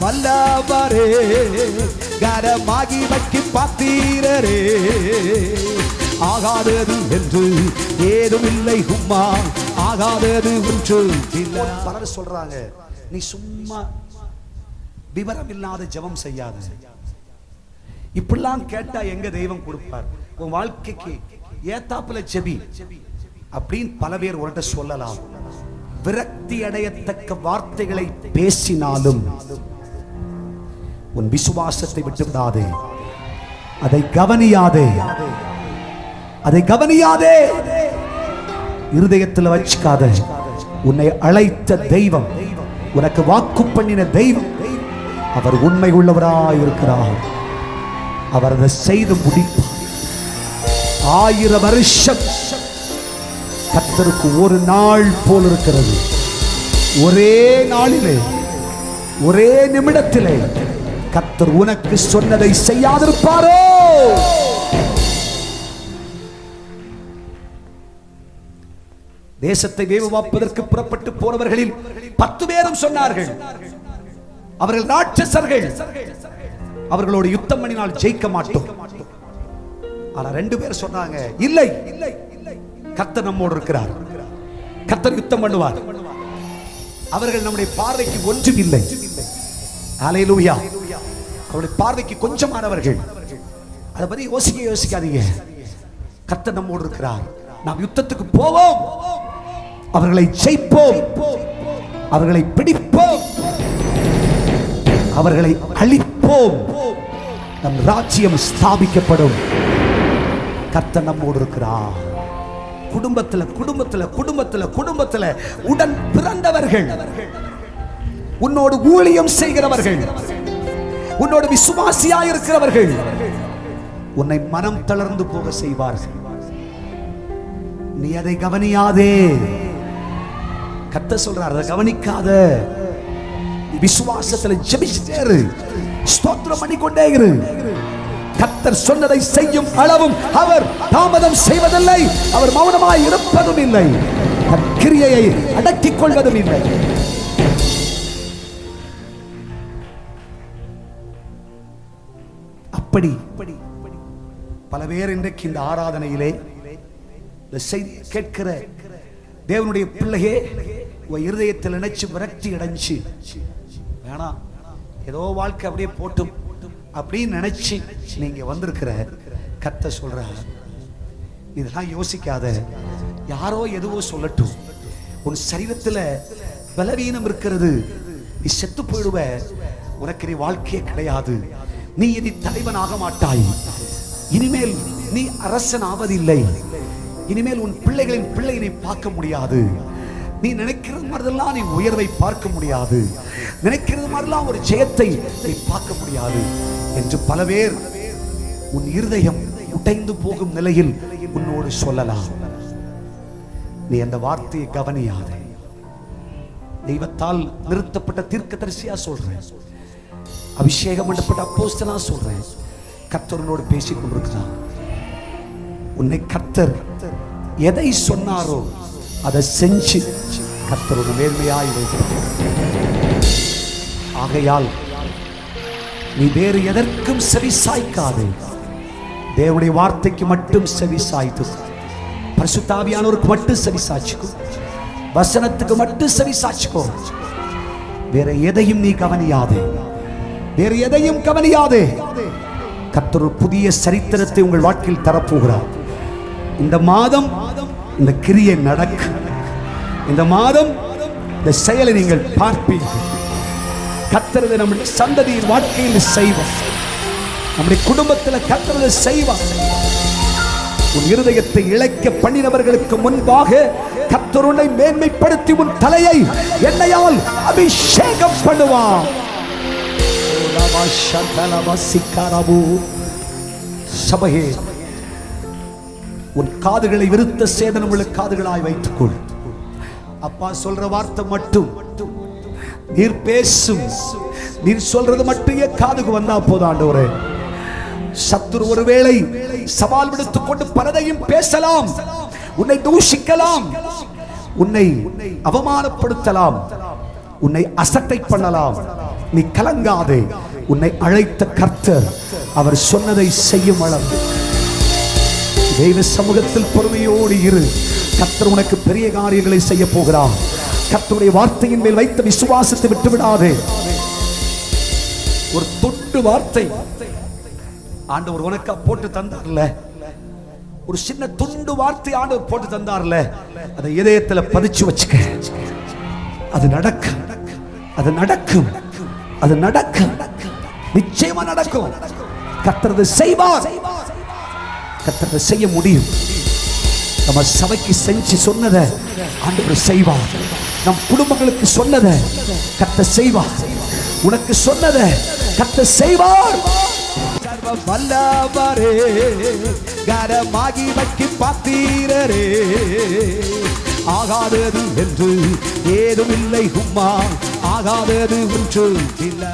வல்லவரே கரமாகி வைக்கி பாத்தீரரே. ஆகாதது என்று ஏதும் இல்லை உம்மா, ஆகாதது ஒன்று இல்லை. பலர் சொல்றாங்க நீ சும்மா விவரம் இல்லாத ஜெபம் செய்யாத. இப்படிலாம் கேட்டா எங்க தெய்வம் கொடுப்பார்? உன் வாழ்க்கைக்கு ஏத்தாப்புல ஜெபி அப்படின்னு பல பேர் உன்கிட்ட சொல்லலாம். விரக்தி அடையத்தக்க வார்த்தைகளை பேசினாலும் உன் விசுவாசத்தை விட்டு விடாதே. அதை கவனியாதே, அதை கவனியாதே, இருதயத்தில் வச்சுக்காத. உன்னை அழைத்த தெய்வம், உனக்கு வாக்கு பண்ணின தெய்வம், அவர் உண்மை உள்ளவராய் இருக்கிறார். அவர் அதை செய்து முடிப்பார். 1000 வருஷம் கர்த்தருக்கு ஒரு நாள் போல் இருக்கிறது. ஒரே நாளிலே, ஒரே நிமிடத்திலே கர்த்தர் உனக்கு சொன்னதை செய்யாதிருப்பாரோ? தேசத்தை வேவுவாப்பதற்கு புறப்பட்டு போனவர்களில் 10 பேரும் சொன்னார்கள் அவர்கள் ராட்சசர்கள், அவர்களோடு யுத்தம் பண்ணினால் ஜெயிக்க மாட்டோம். ஆனா 2 பேர் சொன்னாங்க இல்லை, கர்த்தர் நம்மோடு இருக்கிறார், கர்த்தர் யுத்தம் பண்ணுவார். அவர்கள் நம்முடைய பார்வைக்கு ஒன்றும் இல்லை. ஹல்லேலூயா. அவருடைய பார்வைக்கு கொஞ்சமானவர்கள். அதை பத்தி யோசிக்காதீங்க. கர்த்தர் நம்மோடு இருக்கிறார். நாம் யுத்தத்துக்கு போவோம், அவர்களை ஜெயிப்போம், அவர்களை பிடிப்போம், அவர்களை அழிப்போம். நம் ராஜ்யம் ஸ்தாபிக்கப்படும். கர்த்தர் நம்மோடு இருக்கிறார். குடும்பத்துல குடும்பத்துல குடும்பத்துல குடும்பத்துல உடன் பிறந்தவர்கள், உன்னோடு ஊழியம் செய்கிறவர்கள், உன்னோடு விசுவாசியாய் இருக்கிறவர்கள் உன்னை மனம் தளர்ந்து போக செய்வார்கள். நீ அதை கவனியாதே. கர்த்தர் சொல்றார், அதை கவனிக்காத. விசுவாசத்துல ஜெபிச்சிட்டே இரு, ஸ்தோத்திரம் பண்ணிக்கொண்டே இரு. கர்த்தர் சொன்னதை செய்யும் அளவும் அவர் தாமதம் செய்வதில்லை, அவர் மௌனமாய் இருப்பதும் இல்லை, தன் கிரியையை அடக்கிக் கொள்வதும் இல்லை. அப்படி பல பேர் இன்றைக்கு இந்த ஆராதனையிலே இந்த செய்தி கேட்கிற தேவனுடைய பிள்ளையே, உன் இருதயத்தில் நினைச்சு விரக்தி அடைஞ்சு வேணாம், ஏதோ வாழ்க்கை அப்படியே போட்டும் அப்படின்னு நினைச்சு நீங்க வந்திருக்கிற, கர்த்தர் சொல்ற இதெல்லாம் யோசிக்காத. யாரோ எதுவோ சொல்லட்டும். உன் சரீரத்துல பலவீனம் இருக்கிறது, நீ செத்து போயிடுவ, உனக்கு நீ வாழ்க்கையே கிடையாது, நீ இனி தலைவன் ஆக மாட்டாய், இனிமேல் நீ அரசன் ஆவதில்லை, இனிமேல் உன் பிள்ளைகளின் பிள்ளை நீ பார்க்க முடியாது, நீ நினைக்கிறது மாதிரிலாம் நீ உயர்வை பார்க்க முடியாது, நினைக்கிறது மாதிரிலாம் ஒரு ஜெயத்தை நீ பார்க்க முடியாது என்று பல பேர் உன் இருதயம் உடைந்து போகும் நிலையில் உன்னோடு சொல்லலாம். நீ அந்த வார்த்தையை கவனியாதே. தெய்வத்தால் நிறுத்தப்பட்ட தீர்க்கதரிசியா சொல்றேன், அபிஷேகம் பண்ணப்பட்ட அப்போஸ்தலனா சொல்றேன், கர்த்தரோடு பேசிக் கொண்டிருக்கிறார். உன்னை கர்த்தர் எதை சொன்னாரோ அதை செஞ்சு கர்த்தரோட மேன்மையாய் வைக்கிறார். ஆகையால் நீ வேறு எதற்கும் செவி சாய்க்காதே, தேவனுடைய வார்த்தைக்கு மட்டும் செவி சாய்த்து, பரிசுத்த ஆவியானவருக்கு மட்டும் செவி சாய்ச்சுக்கோ, வசனத்துக்கு மட்டும் செவி சாய்ச்சுக்கோ. வேற எதையும் நீ கவனியாதே, வேறு எதையும் கவனியாதே. கர்த்தர் ஒரு புதிய சரித்திரத்தை உங்கள் வாழ்க்கையில் தரப்போகிறார். இந்த மாதம் இந்த கிரியை நடக்கும். இந்த மாதம் இந்த செயலை நீங்கள் பார்ப்பீர்கள். கர்த்தர் நம்முடைய சந்ததியின் வாழ்க்கையில் செய்வார், நம்முடைய குடும்பத்தில் கர்த்தர் செய்வார். உன் இருதயத்தை இழைக்க பண்ணினவர்களுக்கு முன்பாக கர்த்தர் உன்னை மேன்மைப்படுத்தி உன் தலையை எண்ணெயால் அபிஷேகம் பண்ணுவார். சபையே, உன் காதுகளை விருத்த சேதனமுள்ள காதுகளாய் வைத்துக்கொள். அப்பா சொல்ற வார்த்தை மட்டும் நீர் பேசும், நீர் சொல்றது மட்டும் என் காதுக்கு வந்தா போதும் ஆண்டவரே. சத்துரு ஒருவேளை சவால் விடுத்துக் கொண்டு பலதையும் பேசலாம், உன்னை தூஷிக்கலாம், உன்னை அவமானப்படுத்தலாம், உன்னை அசட்டை பண்ணலாம். நீ கலங்காதே. உன்னை அழைத்த கர்த்தர் அவர் சொன்னதை செய்யும் அளவு தெய்வ சமூகத்தில் பொறுமையோடு இரு. கர்த்தர் உனக்கு பெரிய காரியங்களை செய்ய போகிறார். கர்த்தருடைய வார்த்தையின் மேல் வைத்த விசுவாசத்தை விட்டு விடாதே. ஒரு தொட்டு வார்த்தை ஆண்டவர் உனக்கு போட்டு தந்தார்ல, ஒரு சின்ன துண்டு வார்த்தை ஆண்டவர் போட்டு தந்தார்ல, அதை இதயத்தில் பதிச்சு வச்சுக்க. அது நடக்கும், அது நடக்கும், அது நடக்கும், நிச்சயமா நடக்கும். கர்த்தர் செய்வார், கர்த்தர் செய்ய முடியும். நம்ம சபைக்கு செஞ்சு சொன்னதை ஆண்டவர் செய்வார். நம் குடும்பங்களுக்கு சொன்னதை கர்த்தர் செய்வார். உனக்கு சொன்னதை கர்த்தர் செய்வார். சர்வ வல்லவரே, கரமாகி வைக்கி பாத்தீரரே, ஆகாதது என்று ஏதும் இல்லை, உம்மா ஆகாதது ஒன்று இல்லை.